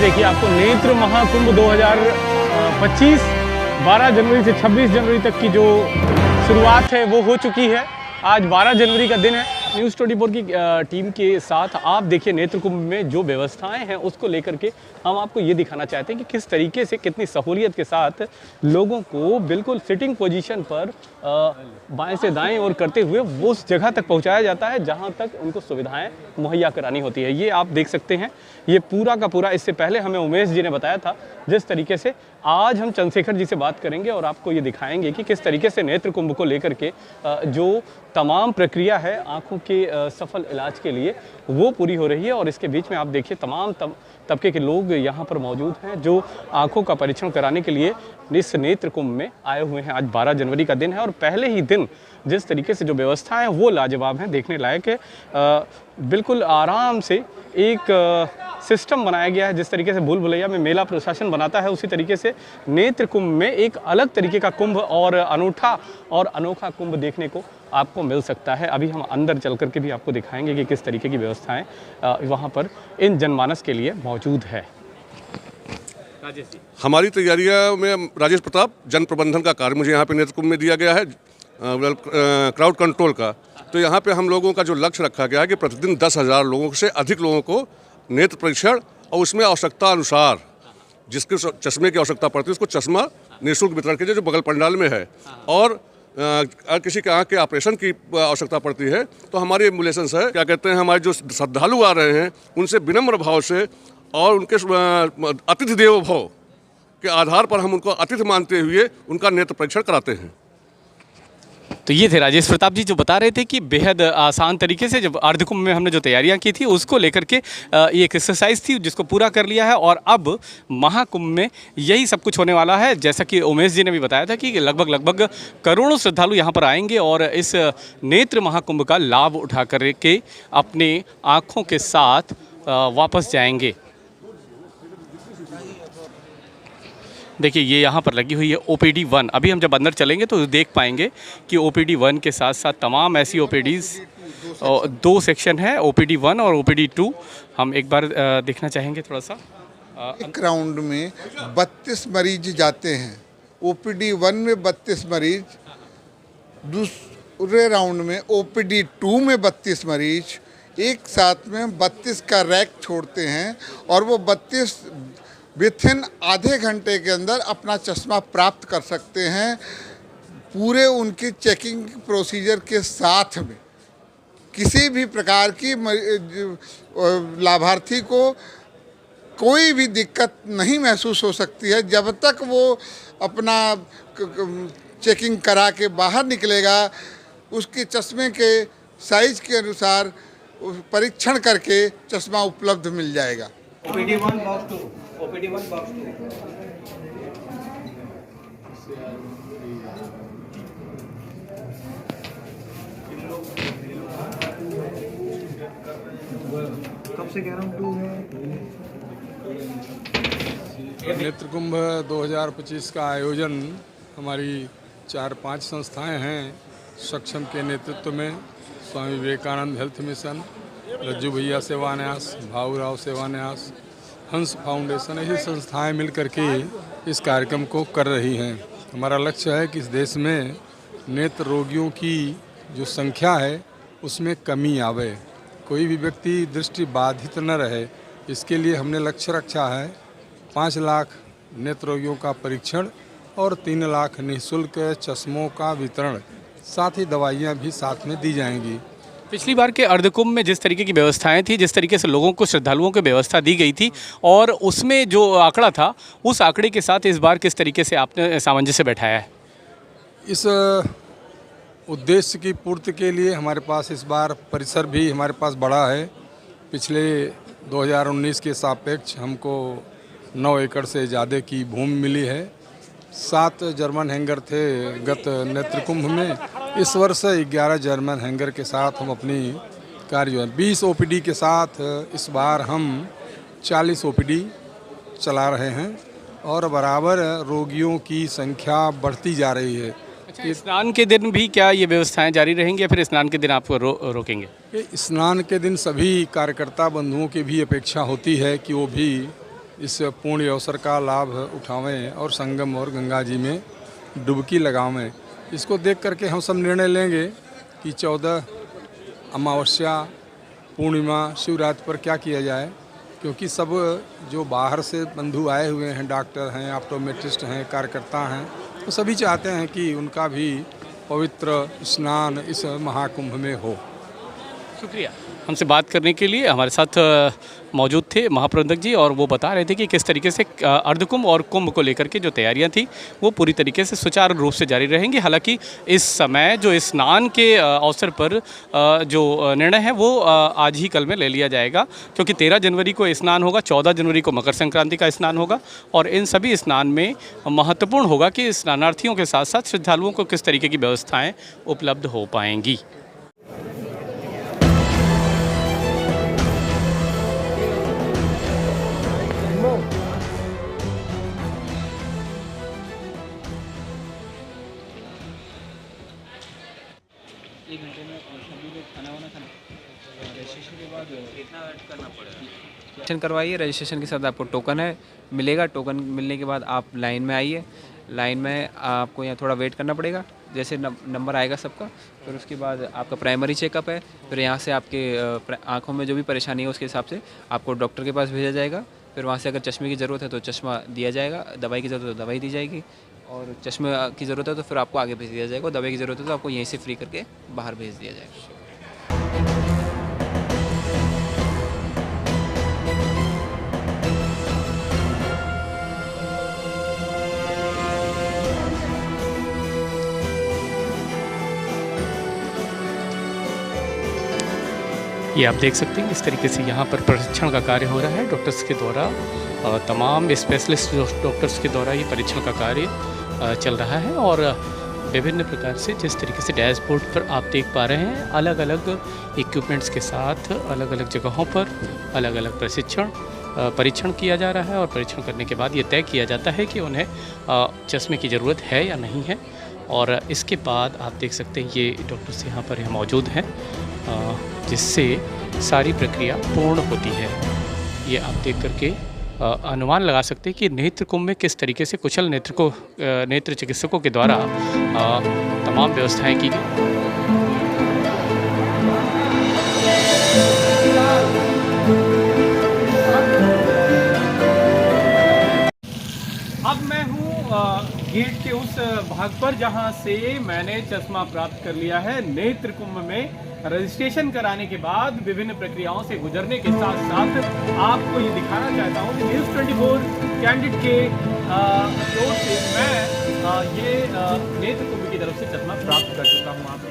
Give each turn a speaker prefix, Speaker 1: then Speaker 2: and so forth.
Speaker 1: देखिए आपको नेत्र महाकुंभ 2025 12 जनवरी से 26 जनवरी तक की जो शुरुआत है वो हो चुकी है। आज 12 जनवरी का दिन है। न्यूज़ 24 की टीम के साथ आप देखिए नेत्र कुंभ में जो व्यवस्थाएं हैं उसको लेकर के हम आपको ये दिखाना चाहते हैं कि किस तरीके से कितनी सहूलियत के साथ लोगों को बिल्कुल सिटिंग पोजीशन पर बाएं से दाएं और करते हुए वो उस जगह तक पहुंचाया जाता है जहां तक उनको सुविधाएं मुहैया करानी होती है। ये आप देख सकते हैं, ये पूरा का पूरा, इससे पहले हमें उमेश जी ने बताया था जिस तरीके से। आज हम चंद्रशेखर जी से बात करेंगे और आपको ये दिखाएंगे कि किस तरीके से नेत्र कुंभ को लेकर के जो तमाम प्रक्रिया है आँखों के सफल इलाज के लिए वो पूरी हो रही है। और इसके बीच में आप देखिए तमाम तबके के लोग यहाँ पर मौजूद हैं जो आँखों का परीक्षण कराने के लिए इस नेत्र कुंभ में आए हुए हैं। आज 12 जनवरी का दिन है और पहले ही दिन जिस तरीके से जो व्यवस्थाएं हैं वो लाजवाब हैं, देखने लायक है। बिल्कुल आराम से एक सिस्टम बनाया गया है। जिस तरीके से भूल भुलैया में मेला प्रशासन बनाता है उसी तरीके से नेत्र कुंभ में एक अलग तरीके का कुंभ और अनूठा और अनोखा कुंभ देखने को आपको मिल सकता है। अभी हम अंदर चल करके भी आपको दिखाएंगे कि किस तरीके की व्यवस्थाएं वहाँ पर इन जनमानस के लिए मौजूद है। राजेश जी,
Speaker 2: हमारी तैयारियां में राजेश प्रताप, जन प्रबंधन का कार्य मुझे यहाँ पे नेत्र कुंभ में दिया गया है, क्राउड कंट्रोल का। तो यहाँ पे हम लोगों का जो लक्ष्य रखा गया है कि प्रतिदिन 10,000 लोगों से अधिक लोगों को नेत्र परीक्षण और उसमें आवश्यकता अनुसार जिसके चश्मे की आवश्यकता पड़ती है उसको चश्मा निःशुल्क वितरण कीजिए जो बगल पंडाल में है। और किसी के आँख के ऑपरेशन की आवश्यकता पड़ती है तो हमारी एम्बुलेंस है, क्या कहते हैं, हमारे जो श्रद्धालु आ रहे हैं उनसे विनम्र भाव से और उनके अतिथि देवो भव के आधार पर हम उनको अतिथि मानते हुए उनका नेत्र परीक्षण कराते हैं।
Speaker 1: तो ये थे राजेश प्रताप जी जो बता रहे थे कि बेहद आसान तरीके से जब अर्धकुंभ में हमने जो तैयारियां की थी उसको लेकर के ये एक एक्सरसाइज थी जिसको पूरा कर लिया है। और अब महाकुंभ में यही सब कुछ होने वाला है। जैसा कि उमेश जी ने भी बताया था कि लगभग करोड़ों श्रद्धालु यहाँ पर आएंगे और इस नेत्र महाकुंभ का लाभ उठा करके अपने आँखों के साथ वापस जाएंगे। देखिए ये यहाँ पर लगी हुई है OPD 1। अभी हम जब अंदर चलेंगे तो देख पाएंगे कि OPD 1 के साथ साथ तमाम ऐसी OPDs, 2 सेक्शन है, OPD 1 और OPD 2। हम एक बार देखना चाहेंगे थोड़ा सा।
Speaker 3: एक राउंड में 32 मरीज जाते हैं। OPD 1 में 32 मरीज, दूसरे राउंड में OPD 2 में 32 मरीज, एक साथ में 32 का रैक छोड़ते हैं और वो 32 विथिन आधे घंटे के अंदर अपना चश्मा प्राप्त कर सकते हैं पूरे उनकी चेकिंग प्रोसीजर के साथ में। किसी भी प्रकार की लाभार्थी को कोई भी दिक्कत नहीं महसूस हो सकती है जब तक वो अपना चेकिंग करा के बाहर निकलेगा। उसके चश्मे के साइज के अनुसार परीक्षण करके चश्मा उपलब्ध मिल जाएगा।
Speaker 4: OPD 1 box 2, OPD 1 box 2। कब से कह रहा हूँ 2 है।
Speaker 5: नेत्र कुंभ 2025 का आयोजन हमारी 4-5 संस्थाएं हैं सक्षम के नेतृत्व में। स्वामी विवेकानंद हेल्थ मिशन, रज्जू भैया सेवान्यास, भाऊराव सेवान्यास, हंस फाउंडेशन, ऐसी संस्थाएं मिल करके इस कार्यक्रम को कर रही हैं। हमारा लक्ष्य है कि इस देश में नेत्र रोगियों की जो संख्या है उसमें कमी आवे, कोई भी व्यक्ति दृष्टि बाधित न रहे। इसके लिए हमने लक्ष्य रखा है 5 लाख नेत्र रोगियों का परीक्षण और 3 लाख निःशुल्क चश्मों का वितरण, साथ ही दवाइयाँ भी साथ में दी जाएंगी।
Speaker 1: पिछली बार के अर्धकुंभ में जिस तरीके की व्यवस्थाएं थी, जिस तरीके से लोगों को, श्रद्धालुओं को व्यवस्था दी गई थी और उसमें जो आंकड़ा था उस आंकड़े के साथ इस बार किस तरीके से आपने सामंजस्य बैठाया है?
Speaker 5: इस उद्देश्य की पूर्ति के लिए हमारे पास इस बार परिसर भी हमारे पास बड़ा है। पिछले 2019 के सापेक्ष हमको 9 एकड़ से ज़्यादा की भूमि मिली है। 7 जर्मन हैंगर थे गत नेत्र कुंभ में। इस वर्ष 11 जर्मन हैंगर के साथ हम अपनी कार्य 20 OPD के साथ इस बार हम 40 OPD चला रहे हैं और बराबर रोगियों की संख्या बढ़ती जा रही है।
Speaker 1: अच्छा, स्नान के दिन भी क्या ये व्यवस्थाएं जारी रहेंगी या फिर स्नान के दिन आपको रोकेंगे?
Speaker 5: स्नान के दिन सभी कार्यकर्ता बंधुओं की भी अपेक्षा होती है कि वो भी इस पुण्य अवसर का लाभ उठावें और संगम और गंगा जी में डुबकी लगावें। इसको देख करके हम सब निर्णय लेंगे कि 14 अमावस्या, पूर्णिमा, शिवरात्रि पर क्या किया जाए, क्योंकि सब जो बाहर से बंधु आए हुए हैं, डॉक्टर हैं, ऑप्टोमेट्रिस्ट हैं, कार्यकर्ता हैं, तो सभी चाहते हैं कि उनका भी पवित्र स्नान इस महाकुंभ में हो।
Speaker 1: शुक्रिया हमसे बात करने के लिए। हमारे साथ मौजूद थे महाप्रबंधक जी और वो बता रहे थे कि किस तरीके से अर्धकुंभ और कुंभ को लेकर के जो तैयारियां थी वो पूरी तरीके से सुचारू रूप से जारी रहेंगी। हालांकि इस समय जो स्नान के अवसर पर जो निर्णय है वो आज ही कल में ले लिया जाएगा, क्योंकि 13 जनवरी को स्नान होगा, 14 जनवरी को मकर संक्रांति का स्नान होगा और इन सभी स्नान में महत्वपूर्ण होगा कि स्नानार्थियों के साथ साथ श्रद्धालुओं को किस तरीके की व्यवस्थाएँ उपलब्ध हो पाएंगी।
Speaker 6: एक घंटे में सभी लोग खाना वाना खाना रजिस्ट्रेशन के बाद कितना वेट करना पड़ेगा? रजिस्ट्रेशन करवाइए, रजिस्ट्रेशन के साथ आपको टोकन है मिलेगा। टोकन मिलने के बाद आप लाइन में आइए। लाइन में आपको यहाँ थोड़ा वेट करना पड़ेगा, जैसे नंबर आएगा सबका। फिर उसके बाद आपका प्राइमरी चेकअप है। फिर यहाँ से आपके आँखों में जो भी परेशानी है उसके हिसाब से आपको डॉक्टर के पास भेजा जाएगा। फिर वहाँ से अगर चश्मे की ज़रूरत है तो चश्मा दिया जाएगा, दवाई की ज़रूरत है तो दवाई दी जाएगी, और चश्मे की ज़रूरत है तो फिर आपको आगे भेज दिया जाएगा, दवाई की ज़रूरत है तो आपको यहीं से फ्री करके बाहर भेज दिया जाएगा।
Speaker 1: ये आप देख सकते हैं इस तरीके से यहाँ पर परीक्षण का कार्य हो रहा है डॉक्टर्स के द्वारा, तमाम स्पेशलिस्ट डॉक्टर्स के द्वारा ये परीक्षण का कार्य चल रहा है। और विभिन्न प्रकार से जिस तरीके से डैशबोर्ड पर आप देख पा रहे हैं, अलग अलग इक्विपमेंट्स के साथ अलग अलग जगहों पर अलग अलग परीक्षण किया जा रहा है और परीक्षण करने के बाद ये तय किया जाता है कि उन्हें चश्मे की ज़रूरत है या नहीं है। और इसके बाद आप देख सकते हैं ये डॉक्टर्स यहाँ पर मौजूद हैं, जिससे सारी प्रक्रिया पूर्ण होती है। ये आप देख करके अनुमान लगा सकते हैं कि नेत्र कुंभ में किस तरीके से कुशल नेत्र चिकित्सकों के द्वारा तमाम व्यवस्थाएं की गई। अब मैं हूँ गेट के उस भाग पर जहाँ से मैंने चश्मा प्राप्त कर लिया है। नेत्र कुंभ में रजिस्ट्रेशन कराने के बाद विभिन्न प्रक्रियाओं से गुजरने के साथ साथ आपको ये दिखाना चाहता हूँ कि न्यूज़ 24 कैंडिड के ओर से मैं ये नेत्र कुंभ की तरफ से चश्मा प्राप्त कर चुका हूँ। आप